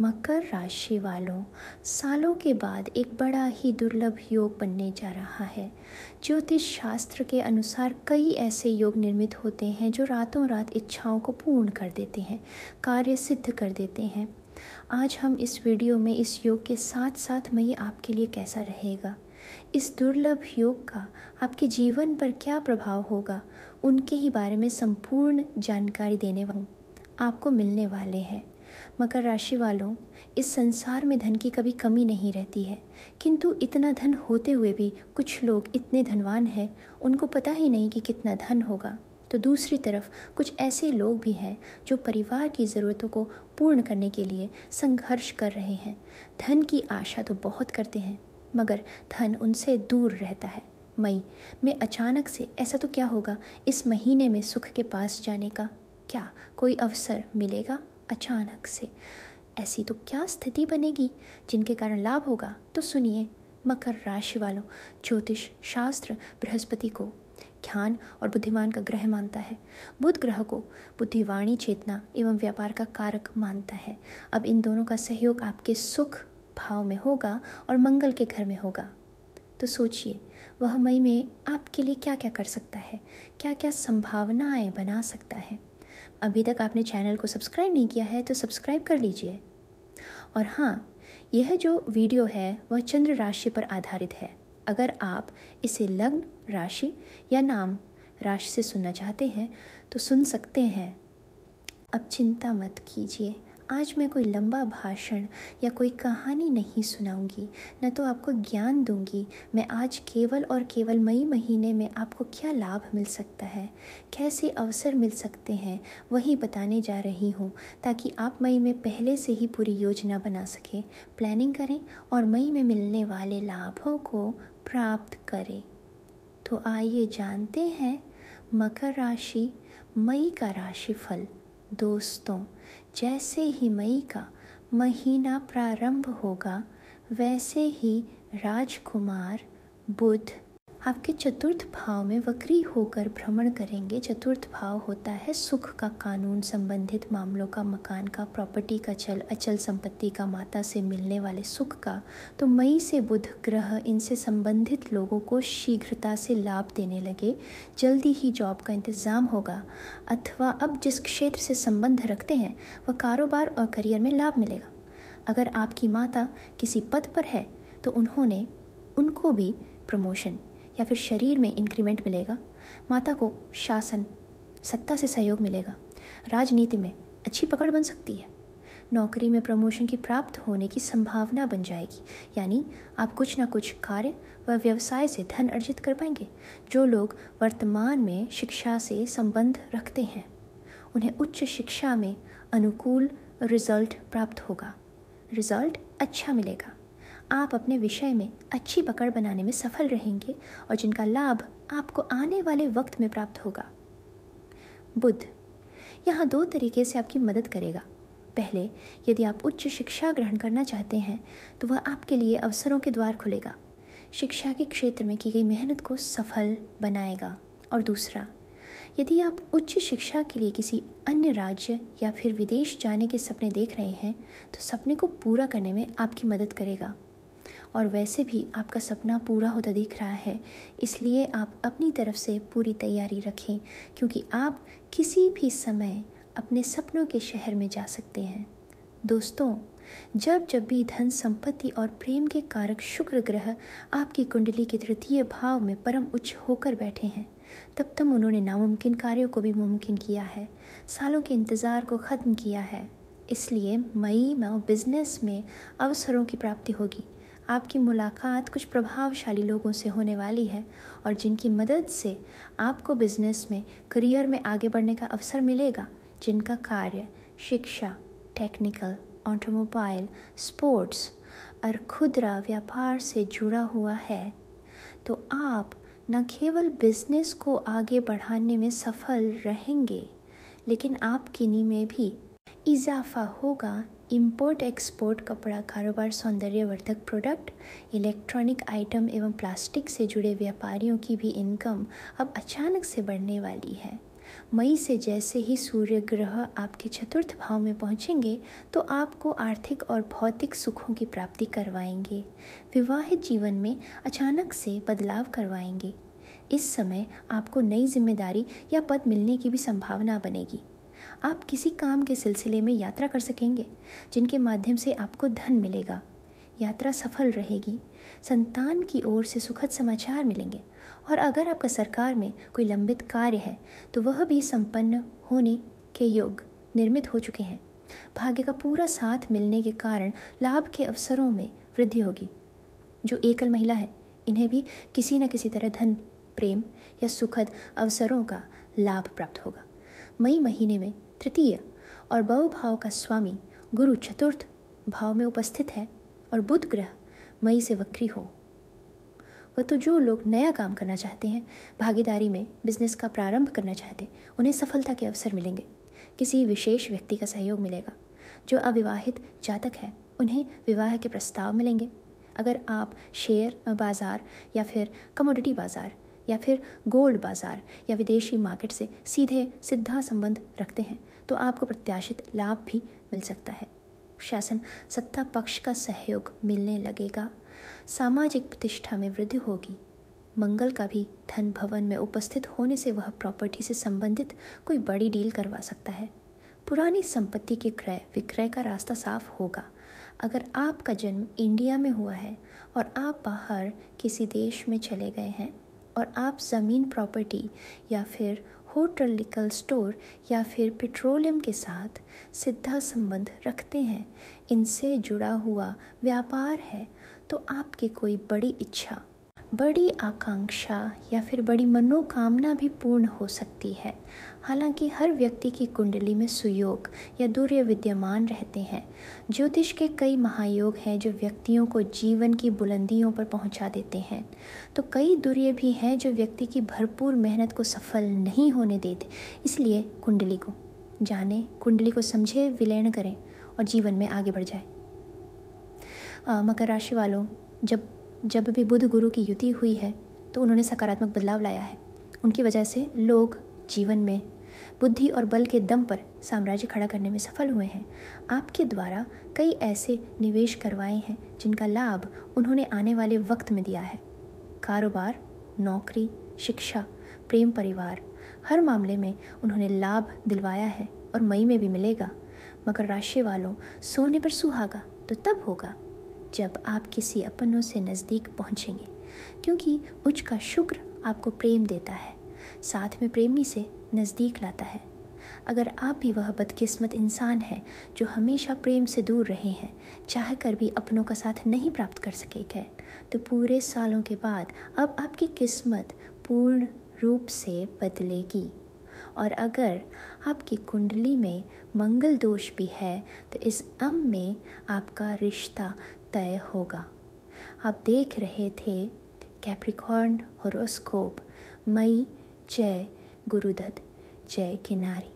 मकर राशि वालों, सालों के बाद एक बड़ा ही दुर्लभ योग बनने जा रहा है। ज्योतिष शास्त्र के अनुसार कई ऐसे योग निर्मित होते हैं जो रातों रात इच्छाओं को पूर्ण कर देते हैं, कार्य सिद्ध कर देते हैं। आज हम इस वीडियो में इस योग के साथ साथ मई आपके लिए कैसा रहेगा, इस दुर्लभ योग का आपके जीवन पर क्या प्रभाव होगा, उनके ही बारे में संपूर्ण जानकारी देने आपको मिलने वाले हैं। मकर राशि वालों, इस संसार में धन की कभी कमी नहीं रहती है, किंतु इतना धन होते हुए भी कुछ लोग इतने धनवान हैं उनको पता ही नहीं कि कितना धन होगा। तो दूसरी तरफ कुछ ऐसे लोग भी हैं जो परिवार की ज़रूरतों को पूर्ण करने के लिए संघर्ष कर रहे हैं। धन की आशा तो बहुत करते हैं मगर धन उनसे दूर रहता है। मई में अचानक से ऐसा तो क्या होगा, इस महीने में सुख के पास जाने का क्या कोई अवसर मिलेगा? अचानक से ऐसी तो क्या स्थिति बनेगी जिनके कारण लाभ होगा? तो सुनिए मकर राशि वालों, ज्योतिष शास्त्र बृहस्पति को ज्ञान और बुद्धिमान का ग्रह मानता है। बुध ग्रह को बुद्धिवाणी, चेतना एवं व्यापार का कारक मानता है। अब इन दोनों का सहयोग आपके सुख भाव में होगा और मंगल के घर में होगा। तो सोचिए वह मई में आपके लिए क्या क्या कर सकता है, क्या क्या संभावनाएं बना सकता है। अभी तक आपने चैनल को सब्सक्राइब नहीं किया है तो सब्सक्राइब कर लीजिए। और हाँ, यह जो वीडियो है वह चंद्र राशि पर आधारित है। अगर आप इसे लग्न राशि या नाम राशि से सुनना चाहते हैं तो सुन सकते हैं। अब चिंता मत कीजिए, आज मैं कोई लंबा भाषण या कोई कहानी नहीं सुनाऊंगी, न तो आपको ज्ञान दूंगी। मैं आज केवल और केवल मई महीने में आपको क्या लाभ मिल सकता है, कैसे अवसर मिल सकते हैं, वही बताने जा रही हूँ, ताकि आप मई में पहले से ही पूरी योजना बना सकें, प्लानिंग करें और मई में मिलने वाले लाभों को प्राप्त करें। तो आइए जानते हैं मकर राशि मई का राशिफल। दोस्तों, जैसे ही मई का महीना प्रारंभ होगा वैसे ही राजकुमार बुध आपके चतुर्थ भाव में वक्री होकर भ्रमण करेंगे। चतुर्थ भाव होता है सुख का, कानून संबंधित मामलों का, मकान का, प्रॉपर्टी का, अचल संपत्ति का, माता से मिलने वाले सुख का। तो मई से बुध ग्रह इनसे संबंधित लोगों को शीघ्रता से लाभ देने लगे। जल्दी ही जॉब का इंतज़ाम होगा, अथवा अब जिस क्षेत्र से संबंध रखते हैं वह कारोबार और करियर में लाभ मिलेगा। अगर आपकी माता किसी पद पर है तो उनको भी प्रमोशन या फिर शरीर में इंक्रीमेंट मिलेगा। माता को शासन सत्ता से सहयोग मिलेगा। राजनीति में अच्छी पकड़ बन सकती है। नौकरी में प्रमोशन की प्राप्त होने की संभावना बन जाएगी, यानी आप कुछ ना कुछ कार्य व व्यवसाय से धन अर्जित कर पाएंगे। जो लोग वर्तमान में शिक्षा से संबंध रखते हैं उन्हें उच्च शिक्षा में अनुकूल रिजल्ट प्राप्त होगा। रिजल्ट अच्छा मिलेगा। आप अपने विषय में अच्छी पकड़ बनाने में सफल रहेंगे और जिनका लाभ आपको आने वाले वक्त में प्राप्त होगा। बुध यहाँ दो तरीके से आपकी मदद करेगा। पहले, यदि आप उच्च शिक्षा ग्रहण करना चाहते हैं तो वह आपके लिए अवसरों के द्वार खुलेगा, शिक्षा के क्षेत्र में की गई मेहनत को सफल बनाएगा। और दूसरा, यदि आप उच्च शिक्षा के लिए किसी अन्य राज्य या फिर विदेश जाने के सपने देख रहे हैं तो सपने को पूरा करने में आपकी मदद करेगा। और वैसे भी आपका सपना पूरा होता दिख रहा है, इसलिए आप अपनी तरफ से पूरी तैयारी रखें, क्योंकि आप किसी भी समय अपने सपनों के शहर में जा सकते हैं। दोस्तों, जब भी धन, संपत्ति और प्रेम के कारक शुक्र ग्रह आपकी कुंडली के तृतीय भाव में परम उच्च होकर बैठे हैं, तब उन्होंने नामुमकिन कार्यों को भी मुमकिन किया है, सालों के इंतज़ार को ख़त्म किया है। इसलिए मई में बिजनेस में अवसरों की प्राप्ति होगी। आपकी मुलाकात कुछ प्रभावशाली लोगों से होने वाली है और जिनकी मदद से आपको बिजनेस में, करियर में आगे बढ़ने का अवसर मिलेगा। जिनका कार्य शिक्षा, टेक्निकल, ऑटोमोबाइल, स्पोर्ट्स और खुदरा व्यापार से जुड़ा हुआ है, तो आप न केवल बिजनेस को आगे बढ़ाने में सफल रहेंगे, लेकिन आपकी नी में भी इजाफा होगा। इंपोर्ट एक्सपोर्ट, कपड़ा कारोबार, सौंदर्यवर्धक प्रोडक्ट, इलेक्ट्रॉनिक आइटम एवं प्लास्टिक से जुड़े व्यापारियों की भी इनकम अब अचानक से बढ़ने वाली है। मई से जैसे ही सूर्य ग्रह आपके चतुर्थ भाव में पहुंचेंगे तो आपको आर्थिक और भौतिक सुखों की प्राप्ति करवाएंगे। विवाहित जीवन में अचानक से बदलाव करवाएंगे। इस समय आपको नई जिम्मेदारी या पद मिलने की भी संभावना बनेगी। आप किसी काम के सिलसिले में यात्रा कर सकेंगे जिनके माध्यम से आपको धन मिलेगा। यात्रा सफल रहेगी। संतान की ओर से सुखद समाचार मिलेंगे और अगर आपका सरकार में कोई लंबित कार्य है तो वह भी संपन्न होने के योग निर्मित हो चुके हैं। भाग्य का पूरा साथ मिलने के कारण लाभ के अवसरों में वृद्धि होगी। जो एकल महिला है इन्हें भी किसी न किसी तरह धन, प्रेम या सुखद अवसरों का लाभ प्राप्त होगा। मई महीने में तृतीय और बहु भाव का स्वामी गुरु चतुर्थ भाव में उपस्थित है और बुध ग्रह मई से वक्री हो। वह तो जो लोग नया काम करना चाहते हैं, भागीदारी में बिजनेस का प्रारंभ करना चाहते हैं, उन्हें सफलता के अवसर मिलेंगे। किसी विशेष व्यक्ति का सहयोग मिलेगा। जो अविवाहित जातक है उन्हें विवाह के प्रस्ताव मिलेंगे। अगर आप शेयर बाज़ार या फिर कमोडिटी बाज़ार या फिर गोल्ड बाज़ार या विदेशी मार्केट से सीधा संबंध रखते हैं तो आपको प्रत्याशित लाभ भी मिल सकता है। शासन सत्ता पक्ष का सहयोग मिलने लगेगा। सामाजिक प्रतिष्ठा में वृद्धि होगी। मंगल का भी धन भवन में उपस्थित होने से वह प्रॉपर्टी से संबंधित कोई बड़ी डील करवा सकता है। पुरानी संपत्ति के क्रय विक्रय का रास्ता साफ होगा। अगर आपका जन्म इंडिया में हुआ है और आप बाहर किसी देश में चले गए हैं और आप ज़मीन, प्रॉपर्टी या फिर होटल, लिकर स्टोर या फिर पेट्रोलियम के साथ सीधा संबंध रखते हैं, इनसे जुड़ा हुआ व्यापार है, तो आपकी कोई बड़ी इच्छा, बड़ी आकांक्षा या फिर बड़ी मनोकामना भी पूर्ण हो सकती है। हालांकि हर व्यक्ति की कुंडली में सुयोग या दुर्य विद्यमान रहते हैं। ज्योतिष के कई महायोग हैं जो व्यक्तियों को जीवन की बुलंदियों पर पहुंचा देते हैं, तो कई दुर्य भी हैं जो व्यक्ति की भरपूर मेहनत को सफल नहीं होने देते। इसलिए कुंडली को जाने, कुंडली को समझे, विलीन करें और जीवन में आगे बढ़ जाए। मकर राशि वालों, जब भी बुध गुरु की युति हुई है तो उन्होंने सकारात्मक बदलाव लाया है। उनकी वजह से लोग जीवन में बुद्धि और बल के दम पर साम्राज्य खड़ा करने में सफल हुए हैं। आपके द्वारा कई ऐसे निवेश करवाए हैं जिनका लाभ उन्होंने आने वाले वक्त में दिया है। कारोबार, नौकरी, शिक्षा, प्रेम, परिवार, हर मामले में उन्होंने लाभ दिलवाया है और मई में भी मिलेगा। मकर राशि वालों, सोने पर सुहागा तो तब होगा जब आप किसी अपनों से नज़दीक पहुंचेंगे, क्योंकि उच्च का शुक्र आपको प्रेम देता है, साथ में प्रेमी से नज़दीक लाता है। अगर आप भी वह बदकिस्मत इंसान हैं जो हमेशा प्रेम से दूर रहे हैं, चाह कर भी अपनों का साथ नहीं प्राप्त कर सके गए, तो पूरे सालों के बाद अब आपकी किस्मत पूर्ण रूप से बदलेगी। और अगर आपकी कुंडली में मंगल दोष भी है तो इस में आपका रिश्ता तय होगा। आप देख रहे थे कैप्रिकॉर्न होरोस्कोप मई। जय गुरुदत्त, जय किनारी।